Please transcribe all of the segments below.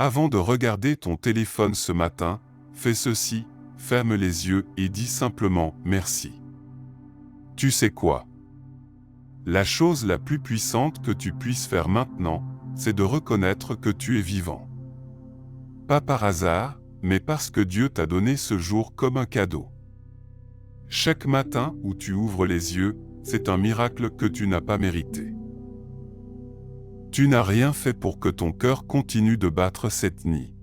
Avant de regarder ton téléphone ce matin, fais ceci, ferme les yeux et dis simplement « merci ». Tu sais quoi? La chose la plus puissante que tu puisses faire maintenant, c'est de reconnaître que tu es vivant. Pas par hasard, mais parce que Dieu t'a donné ce jour comme un cadeau. Chaque matin où tu ouvres les yeux, c'est un miracle que tu n'as pas mérité. Tu n'as rien fait pour que ton cœur continue de battre cette nuit.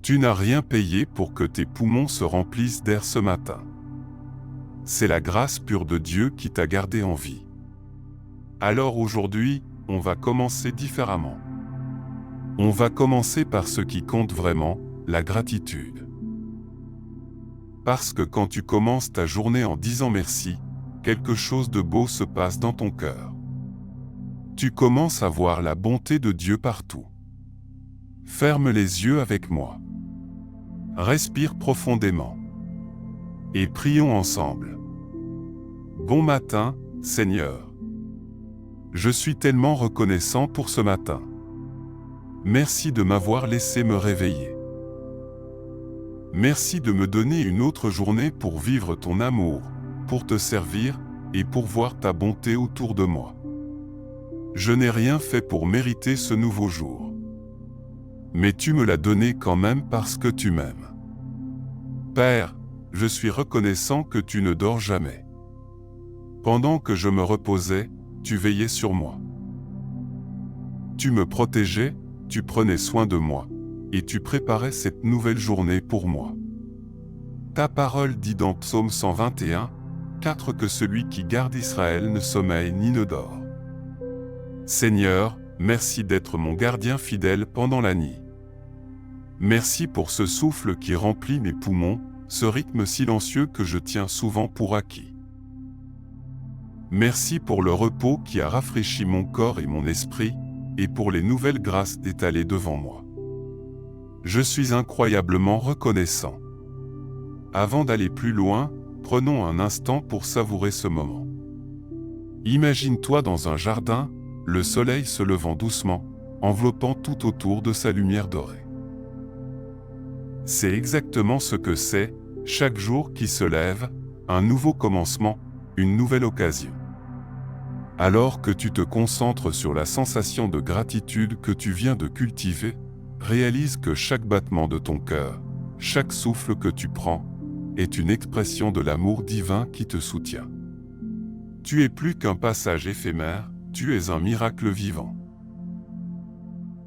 Tu n'as rien payé pour que tes poumons se remplissent d'air ce matin. C'est la grâce pure de Dieu qui t'a gardé en vie. Alors aujourd'hui, on va commencer différemment. On va commencer par ce qui compte vraiment, la gratitude. Parce que quand tu commences ta journée en disant merci, quelque chose de beau se passe dans ton cœur. Tu commences à voir la bonté de Dieu partout. Ferme les yeux avec moi. Respire profondément. Et prions ensemble. Bon matin, Seigneur. Je suis tellement reconnaissant pour ce matin. Merci de m'avoir laissé me réveiller. Merci de me donner une autre journée pour vivre ton amour, pour te servir et pour voir ta bonté autour de moi. Je n'ai rien fait pour mériter ce nouveau jour. Mais tu me l'as donné quand même parce que tu m'aimes. Père, je suis reconnaissant que tu ne dors jamais. Pendant que je me reposais, tu veillais sur moi. Tu me protégeais, tu prenais soin de moi, et tu préparais cette nouvelle journée pour moi. Ta parole dit dans Psaume 121, 4 que celui qui garde Israël ne sommeille ni ne dort. Seigneur, merci d'être mon gardien fidèle pendant la nuit. Merci pour ce souffle qui remplit mes poumons, ce rythme silencieux que je tiens souvent pour acquis. Merci pour le repos qui a rafraîchi mon corps et mon esprit, et pour les nouvelles grâces étalées devant moi. Je suis incroyablement reconnaissant. Avant d'aller plus loin, prenons un instant pour savourer ce moment. Imagine-toi dans un jardin, le soleil se levant doucement, enveloppant tout autour de sa lumière dorée. C'est exactement ce que c'est, chaque jour qui se lève, un nouveau commencement, une nouvelle occasion. Alors que tu te concentres sur la sensation de gratitude que tu viens de cultiver, réalise que chaque battement de ton cœur, chaque souffle que tu prends, est une expression de l'amour divin qui te soutient. Tu es plus qu'un passage éphémère, tu es un miracle vivant.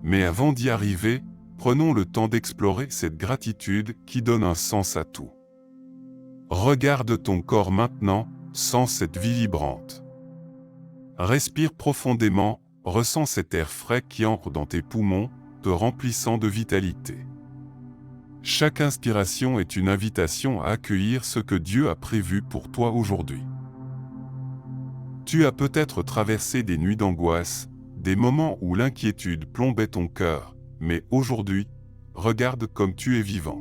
Mais avant d'y arriver, prenons le temps d'explorer cette gratitude qui donne un sens à tout. Regarde ton corps maintenant, sens cette vie vibrante. Respire profondément, ressens cet air frais qui entre dans tes poumons, te remplissant de vitalité. Chaque inspiration est une invitation à accueillir ce que Dieu a prévu pour toi aujourd'hui. Tu as peut-être traversé des nuits d'angoisse, des moments où l'inquiétude plombait ton cœur, mais aujourd'hui, regarde comme tu es vivant.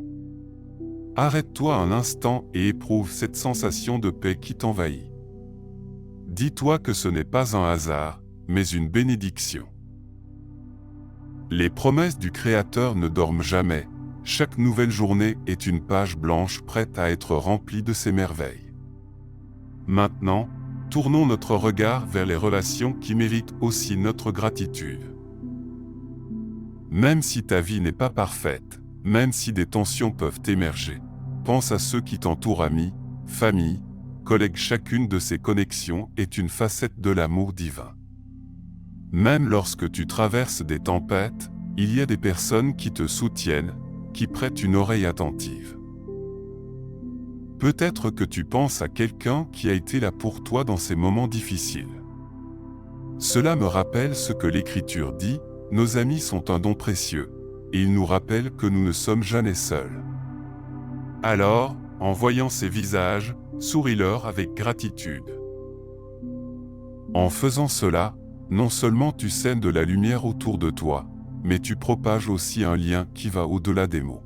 Arrête-toi un instant et éprouve cette sensation de paix qui t'envahit. Dis-toi que ce n'est pas un hasard, mais une bénédiction. Les promesses du Créateur ne dorment jamais, chaque nouvelle journée est une page blanche prête à être remplie de ses merveilles. Maintenant, tournons notre regard vers les relations qui méritent aussi notre gratitude. Même si ta vie n'est pas parfaite, même si des tensions peuvent émerger, pense à ceux qui t'entourent, amis, famille, collègues. Chacune de ces connexions est une facette de l'amour divin. Même lorsque tu traverses des tempêtes, il y a des personnes qui te soutiennent, qui prêtent une oreille attentive. Peut-être que tu penses à quelqu'un qui a été là pour toi dans ces moments difficiles. Cela me rappelle ce que l'Écriture dit, nos amis sont un don précieux, et ils nous rappellent que nous ne sommes jamais seuls. Alors, en voyant ces visages, souris-leur avec gratitude. En faisant cela, non seulement tu sèmes de la lumière autour de toi, mais tu propages aussi un lien qui va au-delà des mots.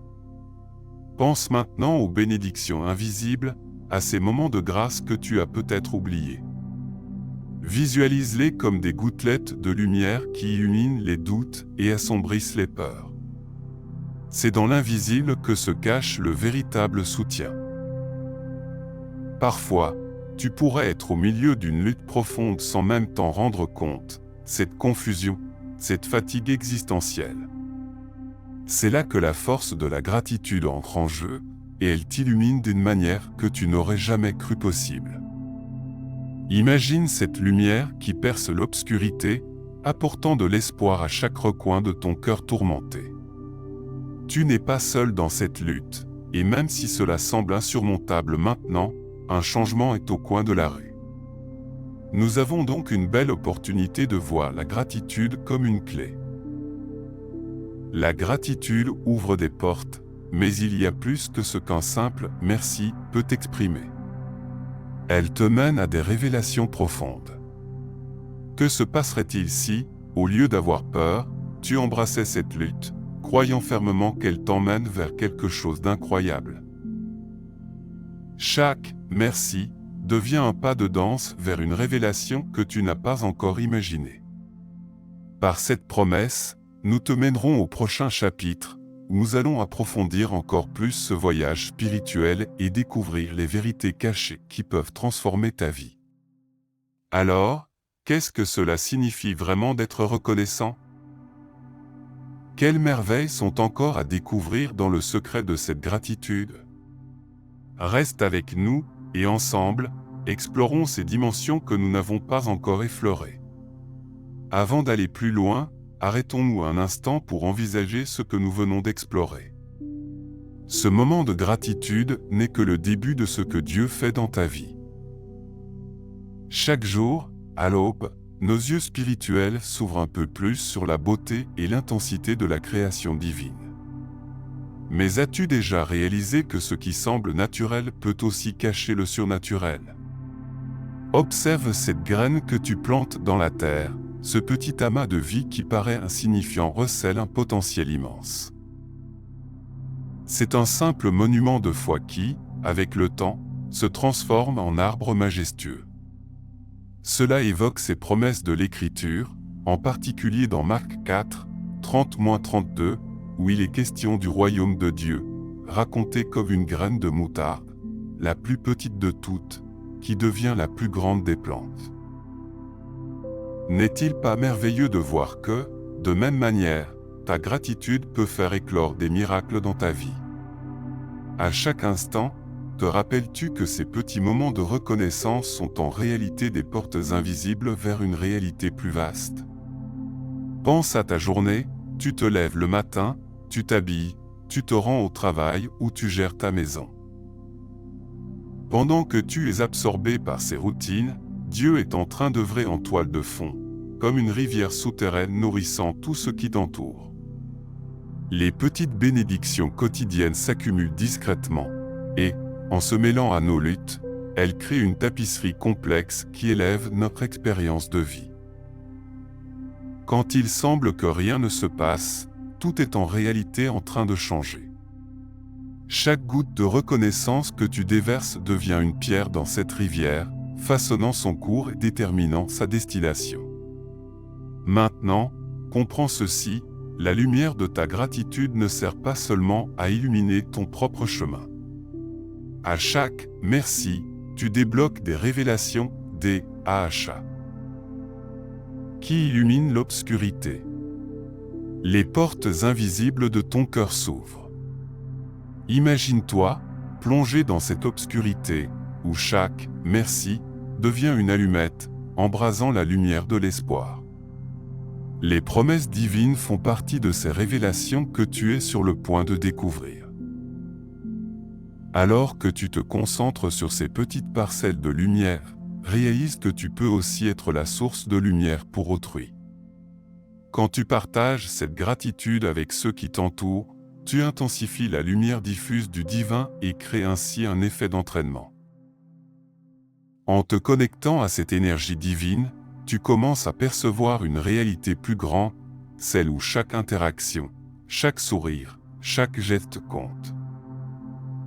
Pense maintenant aux bénédictions invisibles, à ces moments de grâce que tu as peut-être oubliés. Visualise-les comme des gouttelettes de lumière qui illuminent les doutes et assombrissent les peurs. C'est dans l'invisible que se cache le véritable soutien. Parfois, tu pourrais être au milieu d'une lutte profonde sans même t'en rendre compte, cette confusion, cette fatigue existentielle. C'est là que la force de la gratitude entre en jeu, et elle t'illumine d'une manière que tu n'aurais jamais cru possible. Imagine cette lumière qui perce l'obscurité, apportant de l'espoir à chaque recoin de ton cœur tourmenté. Tu n'es pas seul dans cette lutte, et même si cela semble insurmontable maintenant, un changement est au coin de la rue. Nous avons donc une belle opportunité de voir la gratitude comme une clé. La gratitude ouvre des portes, mais il y a plus que ce qu'un simple « merci » peut exprimer. Elle te mène à des révélations profondes. Que se passerait-il si, au lieu d'avoir peur, tu embrassais cette lutte, croyant fermement qu'elle t'emmène vers quelque chose d'incroyable? Chaque « merci » devient un pas de danse vers une révélation que tu n'as pas encore imaginée. Par cette promesse, nous te mènerons au prochain chapitre, où nous allons approfondir encore plus ce voyage spirituel et découvrir les vérités cachées qui peuvent transformer ta vie. Alors, qu'est-ce que cela signifie vraiment d'être reconnaissant? Quelles merveilles sont encore à découvrir dans le secret de cette gratitude? Reste avec nous, et ensemble, explorons ces dimensions que nous n'avons pas encore effleurées. Avant d'aller plus loin, arrêtons-nous un instant pour envisager ce que nous venons d'explorer. Ce moment de gratitude n'est que le début de ce que Dieu fait dans ta vie. Chaque jour, à l'aube, nos yeux spirituels s'ouvrent un peu plus sur la beauté et l'intensité de la création divine. Mais as-tu déjà réalisé que ce qui semble naturel peut aussi cacher le surnaturel? Observe cette graine que tu plantes dans la terre, ce petit amas de vie qui paraît insignifiant recèle un potentiel immense. C'est un simple monument de foi qui, avec le temps, se transforme en arbre majestueux. Cela évoque ces promesses de l'Écriture, en particulier dans Marc 4, 30-32, où il est question du royaume de Dieu, raconté comme une graine de moutarde, la plus petite de toutes, qui devient la plus grande des plantes. N'est-il pas merveilleux de voir que, de même manière, ta gratitude peut faire éclore des miracles dans ta vie? À chaque instant, te rappelles-tu que ces petits moments de reconnaissance sont en réalité des portes invisibles vers une réalité plus vaste? Pense à ta journée, tu te lèves le matin, tu t'habilles, tu te rends au travail ou tu gères ta maison. Pendant que tu es absorbé par ces routines, Dieu est en train d'œuvrer en toile de fond, comme une rivière souterraine nourrissant tout ce qui t'entoure. Les petites bénédictions quotidiennes s'accumulent discrètement, et, en se mêlant à nos luttes, elles créent une tapisserie complexe qui élève notre expérience de vie. Quand il semble que rien ne se passe, tout est en réalité en train de changer. Chaque goutte de reconnaissance que tu déverses devient une pierre dans cette rivière, façonnant son cours et déterminant sa destination. Maintenant, comprends ceci, la lumière de ta gratitude ne sert pas seulement à illuminer ton propre chemin. À chaque « merci », tu débloques des révélations, des « AHA » qui illuminent l'obscurité. Les portes invisibles de ton cœur s'ouvrent. Imagine-toi, plongé dans cette obscurité, où chaque « merci » devient une allumette, embrasant la lumière de l'espoir. Les promesses divines font partie de ces révélations que tu es sur le point de découvrir. Alors que tu te concentres sur ces petites parcelles de lumière, réalise que tu peux aussi être la source de lumière pour autrui. Quand tu partages cette gratitude avec ceux qui t'entourent, tu intensifies la lumière diffuse du divin et crées ainsi un effet d'entraînement. En te connectant à cette énergie divine, tu commences à percevoir une réalité plus grande, celle où chaque interaction, chaque sourire, chaque geste compte.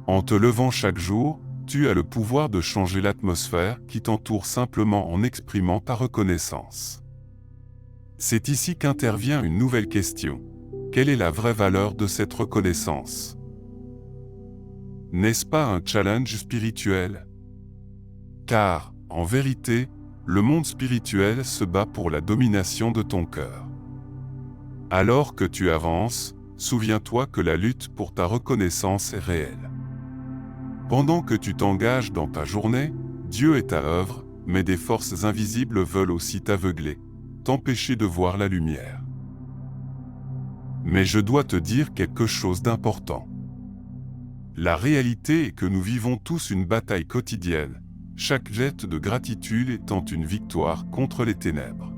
En te levant chaque jour, tu as le pouvoir de changer l'atmosphère qui t'entoure simplement en exprimant ta reconnaissance. C'est ici qu'intervient une nouvelle question. Quelle est la vraie valeur de cette reconnaissance? N'est-ce pas un challenge spirituel? Car, en vérité, le monde spirituel se bat pour la domination de ton cœur. Alors que tu avances, souviens-toi que la lutte pour ta reconnaissance est réelle. Pendant que tu t'engages dans ta journée, Dieu est à œuvre, mais des forces invisibles veulent aussi t'aveugler, t'empêcher de voir la lumière. Mais je dois te dire quelque chose d'important. La réalité est que nous vivons tous une bataille quotidienne, chaque geste de gratitude étant une victoire contre les ténèbres.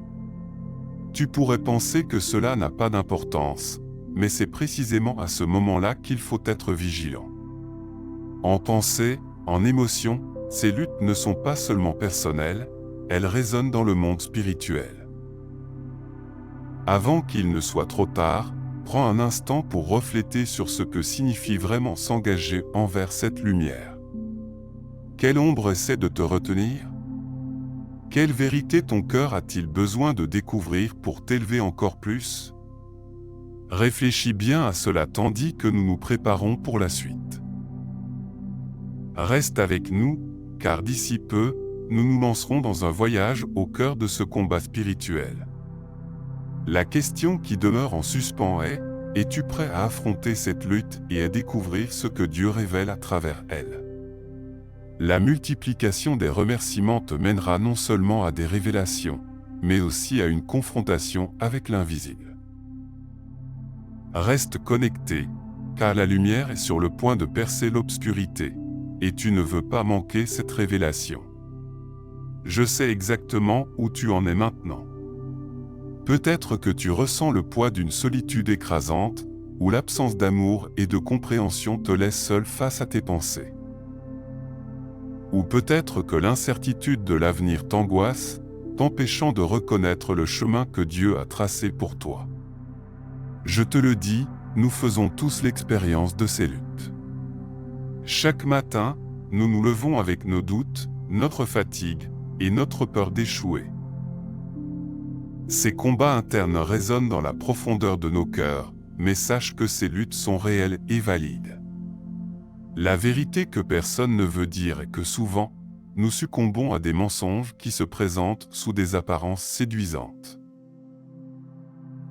Tu pourrais penser que cela n'a pas d'importance, mais c'est précisément à ce moment-là qu'il faut être vigilant. En pensée, en émotion, ces luttes ne sont pas seulement personnelles, elles résonnent dans le monde spirituel. Avant qu'il ne soit trop tard, prends un instant pour refléter sur ce que signifie vraiment s'engager envers cette lumière. Quelle ombre essaie de te retenir? Quelle vérité ton cœur a-t-il besoin de découvrir pour t'élever encore plus? Réfléchis bien à cela tandis que nous nous préparons pour la suite. Reste avec nous, car d'ici peu, nous nous lancerons dans un voyage au cœur de ce combat spirituel. La question qui demeure en suspens est: es-tu prêt à affronter cette lutte et à découvrir ce que Dieu révèle à travers elle? La multiplication des remerciements te mènera non seulement à des révélations, mais aussi à une confrontation avec l'invisible. Reste connecté, car la lumière est sur le point de percer l'obscurité, et tu ne veux pas manquer cette révélation. Je sais exactement où tu en es maintenant. Peut-être que tu ressens le poids d'une solitude écrasante, où l'absence d'amour et de compréhension te laisse seul face à tes pensées. Ou peut-être que l'incertitude de l'avenir t'angoisse, t'empêchant de reconnaître le chemin que Dieu a tracé pour toi. Je te le dis, nous faisons tous l'expérience de ces luttes. Chaque matin, nous nous levons avec nos doutes, notre fatigue et notre peur d'échouer. Ces combats internes résonnent dans la profondeur de nos cœurs, mais sache que ces luttes sont réelles et valides. La vérité que personne ne veut dire est que souvent, nous succombons à des mensonges qui se présentent sous des apparences séduisantes.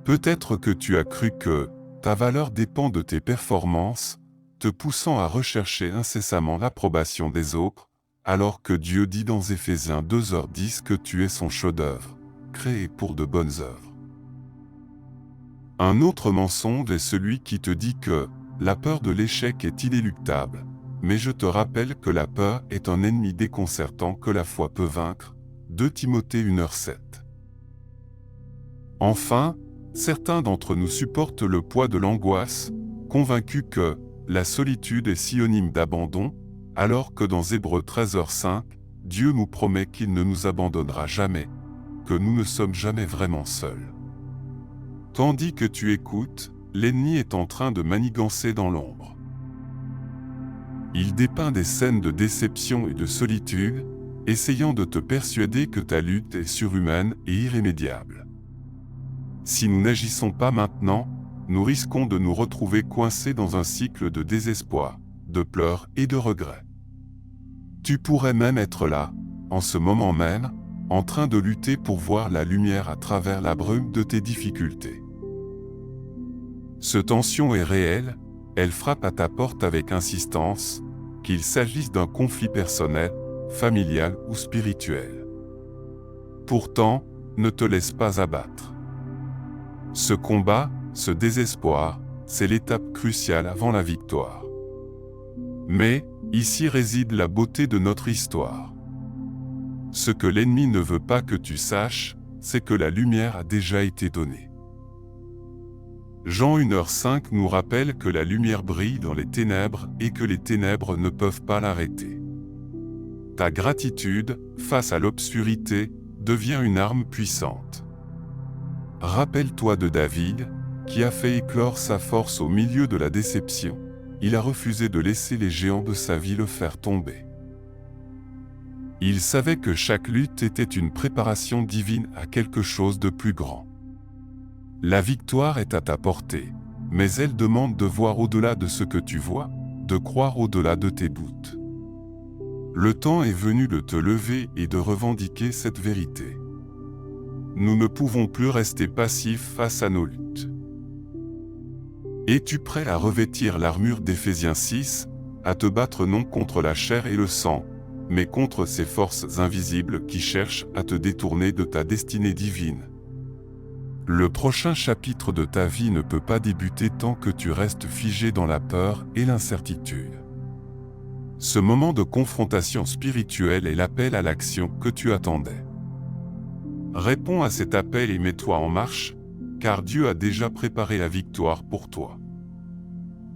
Peut-être que tu as cru que ta valeur dépend de tes performances, te poussant à rechercher incessamment l'approbation des autres, alors que Dieu dit dans Éphésiens 2h10 que tu es son chef-d'œuvre, créé pour de bonnes œuvres. Un autre mensonge est celui qui te dit que la peur de l'échec est inéluctable, mais je te rappelle que la peur est un ennemi déconcertant que la foi peut vaincre. 2 Timothée 1h7. Enfin, certains d'entre nous supportent le poids de l'angoisse, convaincus que la solitude est synonyme d'abandon, alors que dans Hébreux 13h5, Dieu nous promet qu'il ne nous abandonnera jamais, que nous ne sommes jamais vraiment seuls. Tandis que tu écoutes, l'ennemi est en train de manigancer dans l'ombre. Il dépeint des scènes de déception et de solitude, essayant de te persuader que ta lutte est surhumaine et irrémédiable. Si nous n'agissons pas maintenant, nous risquons de nous retrouver coincés dans un cycle de désespoir, de pleurs et de regrets. Tu pourrais même être là, en ce moment même, en train de lutter pour voir la lumière à travers la brume de tes difficultés. Cette tension est réelle, elle frappe à ta porte avec insistance, qu'il s'agisse d'un conflit personnel, familial ou spirituel. Pourtant, ne te laisse pas abattre. Ce combat, ce désespoir, c'est l'étape cruciale avant la victoire. Mais, ici réside la beauté de notre histoire. Ce que l'ennemi ne veut pas que tu saches, c'est que la lumière a déjà été donnée. Jean 1h5 nous rappelle que la lumière brille dans les ténèbres et que les ténèbres ne peuvent pas l'arrêter. Ta gratitude, face à l'obscurité, devient une arme puissante. Rappelle-toi de David, qui a fait éclore sa force au milieu de la déception. Il a refusé de laisser les géants de sa vie le faire tomber. Il savait que chaque lutte était une préparation divine à quelque chose de plus grand. La victoire est à ta portée, mais elle demande de voir au-delà de ce que tu vois, de croire au-delà de tes doutes. Le temps est venu de te lever et de revendiquer cette vérité. Nous ne pouvons plus rester passifs face à nos luttes. Es-tu prêt à revêtir l'armure d'Éphésiens 6, à te battre non contre la chair et le sang, mais contre ces forces invisibles qui cherchent à te détourner de ta destinée divine? Le prochain chapitre de ta vie ne peut pas débuter tant que tu restes figé dans la peur et l'incertitude. Ce moment de confrontation spirituelle est l'appel à l'action que tu attendais. Réponds à cet appel et mets-toi en marche, car Dieu a déjà préparé la victoire pour toi.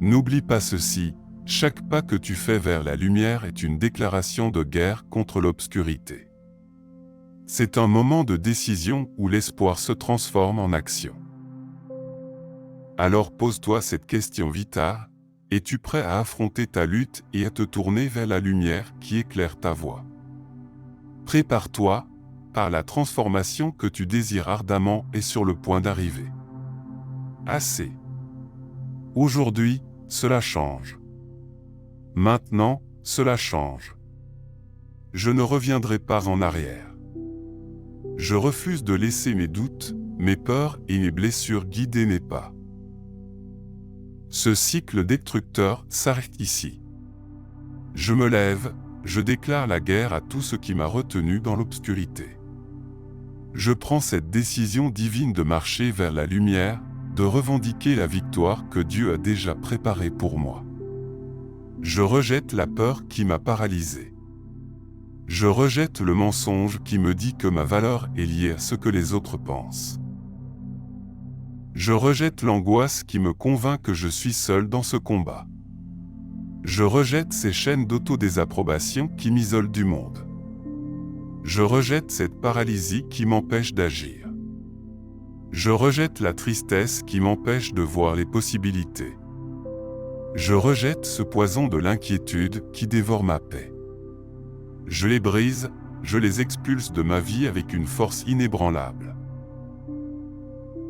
N'oublie pas ceci, chaque pas que tu fais vers la lumière est une déclaration de guerre contre l'obscurité. C'est un moment de décision où l'espoir se transforme en action. Alors pose-toi cette question vitale, es-tu prêt à affronter ta lutte et à te tourner vers la lumière qui éclaire ta voie? Prépare-toi, car la transformation que tu désires ardemment est sur le point d'arriver. Assez. Aujourd'hui, cela change. Maintenant, cela change. Je ne reviendrai pas en arrière. Je refuse de laisser mes doutes, mes peurs et mes blessures guider mes pas. Ce cycle destructeur s'arrête ici. Je me lève, je déclare la guerre à tout ce qui m'a retenu dans l'obscurité. Je prends cette décision divine de marcher vers la lumière, de revendiquer la victoire que Dieu a déjà préparée pour moi. Je rejette la peur qui m'a paralysé. Je rejette le mensonge qui me dit que ma valeur est liée à ce que les autres pensent. Je rejette l'angoisse qui me convainc que je suis seul dans ce combat. Je rejette ces chaînes d'autodésapprobation qui m'isolent du monde. Je rejette cette paralysie qui m'empêche d'agir. Je rejette la tristesse qui m'empêche de voir les possibilités. Je rejette ce poison de l'inquiétude qui dévore ma paix. Je les brise, je les expulse de ma vie avec une force inébranlable.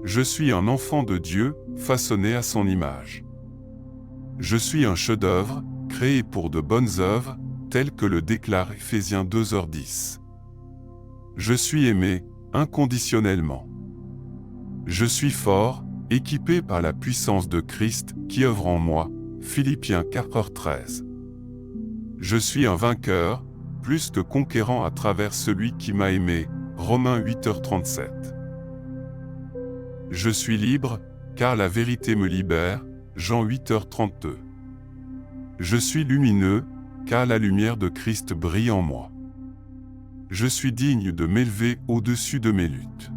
Je suis un enfant de Dieu, façonné à son image. Je suis un chef-d'œuvre, créé pour de bonnes œuvres, tel que le déclare Éphésiens 2h10. Je suis aimé, inconditionnellement. Je suis fort, équipé par la puissance de Christ qui œuvre en moi, Philippiens 4h13. Je suis un vainqueur, plus que conquérant à travers celui qui m'a aimé, Romains 8h37. Je suis libre, car la vérité me libère, Jean 8h32. Je suis lumineux, car la lumière de Christ brille en moi. Je suis digne de m'élever au-dessus de mes luttes.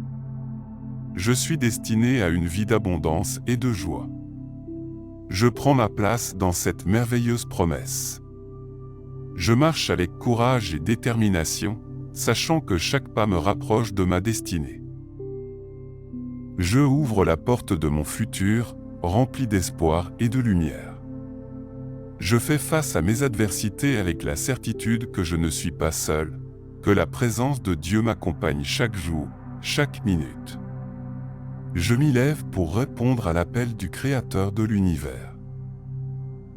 Je suis destiné à une vie d'abondance et de joie. Je prends ma place dans cette merveilleuse promesse. Je marche avec courage et détermination, sachant que chaque pas me rapproche de ma destinée. Je ouvre la porte de mon futur, rempli d'espoir et de lumière. Je fais face à mes adversités avec la certitude que je ne suis pas seul, que la présence de Dieu m'accompagne chaque jour, chaque minute. Je m'y lève pour répondre à l'appel du Créateur de l'univers.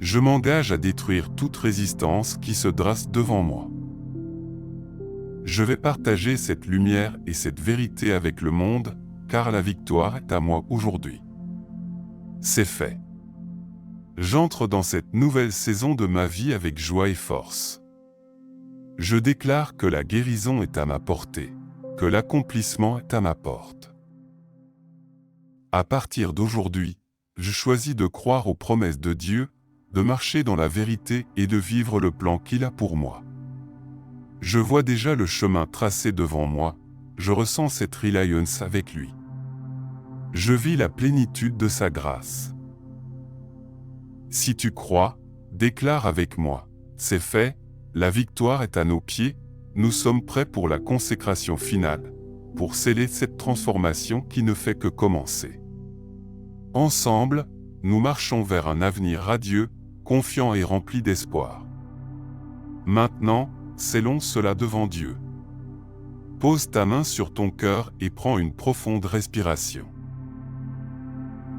Je m'engage à détruire toute résistance qui se dresse devant moi. Je vais partager cette lumière et cette vérité avec le monde, car la victoire est à moi aujourd'hui. C'est fait. J'entre dans cette nouvelle saison de ma vie avec joie et force. Je déclare que la guérison est à ma portée, que l'accomplissement est à ma porte. À partir d'aujourd'hui, je choisis de croire aux promesses de Dieu, de marcher dans la vérité et de vivre le plan qu'il a pour moi. Je vois déjà le chemin tracé devant moi, je ressens cette reliance avec lui. Je vis la plénitude de sa grâce. Si tu crois, déclare avec moi, c'est fait, la victoire est à nos pieds, nous sommes prêts pour la consécration finale, pour sceller cette transformation qui ne fait que commencer. Ensemble, nous marchons vers un avenir radieux, confiant et rempli d'espoir. Maintenant, scellons cela devant Dieu. Pose ta main sur ton cœur et prends une profonde respiration.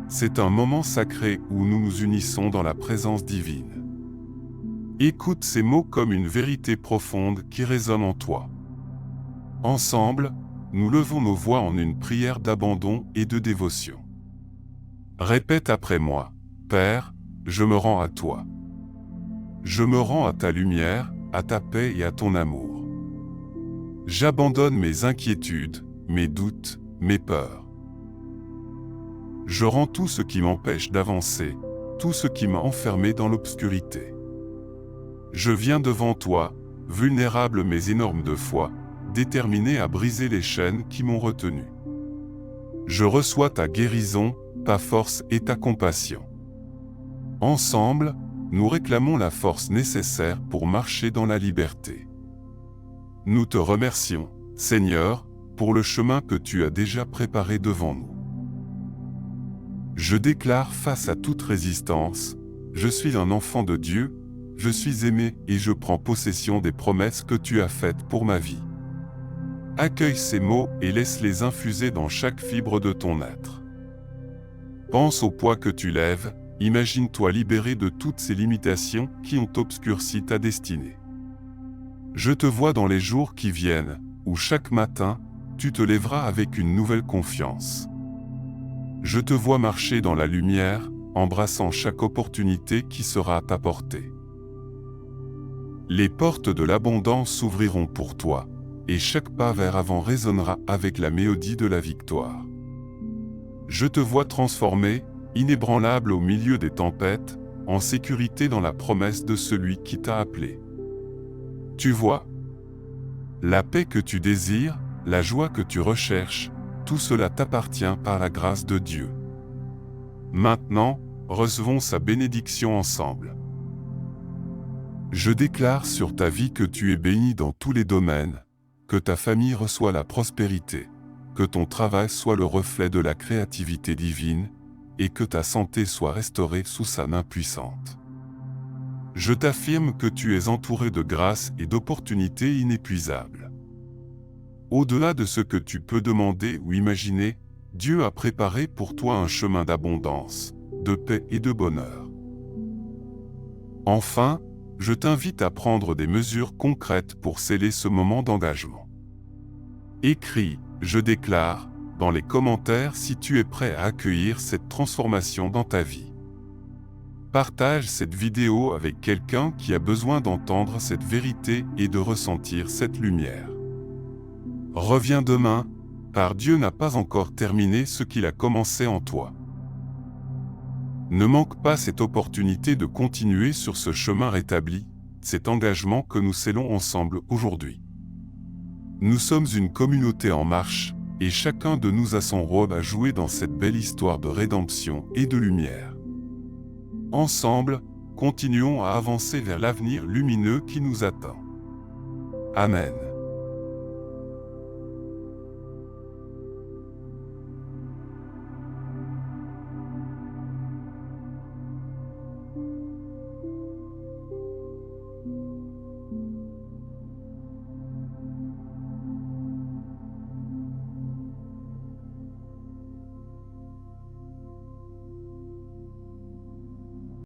C'est un moment sacré où nous nous unissons dans la présence divine. Écoute ces mots comme une vérité profonde qui résonne en toi. Ensemble, nous levons nos voix en une prière d'abandon et de dévotion. Répète après moi, Père, je me rends à toi. Je me rends à ta lumière, à ta paix et à ton amour. J'abandonne mes inquiétudes, mes doutes, mes peurs. Je rends tout ce qui m'empêche d'avancer, tout ce qui m'a enfermé dans l'obscurité. Je viens devant toi, vulnérable mais énorme de foi, déterminé à briser les chaînes qui m'ont retenu. Je reçois ta guérison, ta force et ta compassion. Ensemble, nous réclamons la force nécessaire pour marcher dans la liberté. Nous te remercions, Seigneur, pour le chemin que tu as déjà préparé devant nous. Je déclare face à toute résistance, je suis un enfant de Dieu, je suis aimé et je prends possession des promesses que tu as faites pour ma vie. Accueille ces mots et laisse-les infuser dans chaque fibre de ton être. Pense au poids que tu lèves, imagine-toi libéré de toutes ces limitations qui ont obscurci ta destinée. Je te vois dans les jours qui viennent, où chaque matin, tu te lèveras avec une nouvelle confiance. Je te vois marcher dans la lumière, embrassant chaque opportunité qui sera à ta portée. Les portes de l'abondance s'ouvriront pour toi, et chaque pas vers avant résonnera avec la mélodie de la victoire. Je te vois transformé, inébranlable au milieu des tempêtes, en sécurité dans la promesse de celui qui t'a appelé. Tu vois, la paix que tu désires, la joie que tu recherches, tout cela t'appartient par la grâce de Dieu. Maintenant, recevons sa bénédiction ensemble. Je déclare sur ta vie que tu es béni dans tous les domaines, que ta famille reçoit la prospérité, que ton travail soit le reflet de la créativité divine, et que ta santé soit restaurée sous sa main puissante. Je t'affirme que tu es entouré de grâce et d'opportunités inépuisables. Au-delà de ce que tu peux demander ou imaginer, Dieu a préparé pour toi un chemin d'abondance, de paix et de bonheur. Enfin, je t'invite à prendre des mesures concrètes pour sceller ce moment d'engagement. Écris « Je déclare » dans les commentaires si tu es prêt à accueillir cette transformation dans ta vie. Partage cette vidéo avec quelqu'un qui a besoin d'entendre cette vérité et de ressentir cette lumière. Reviens demain, car Dieu n'a pas encore terminé ce qu'il a commencé en toi. Ne manque pas cette opportunité de continuer sur ce chemin rétabli, cet engagement que nous scellons ensemble aujourd'hui. Nous sommes une communauté en marche, et chacun de nous a son rôle à jouer dans cette belle histoire de rédemption et de lumière. Ensemble, continuons à avancer vers l'avenir lumineux qui nous attend. Amen.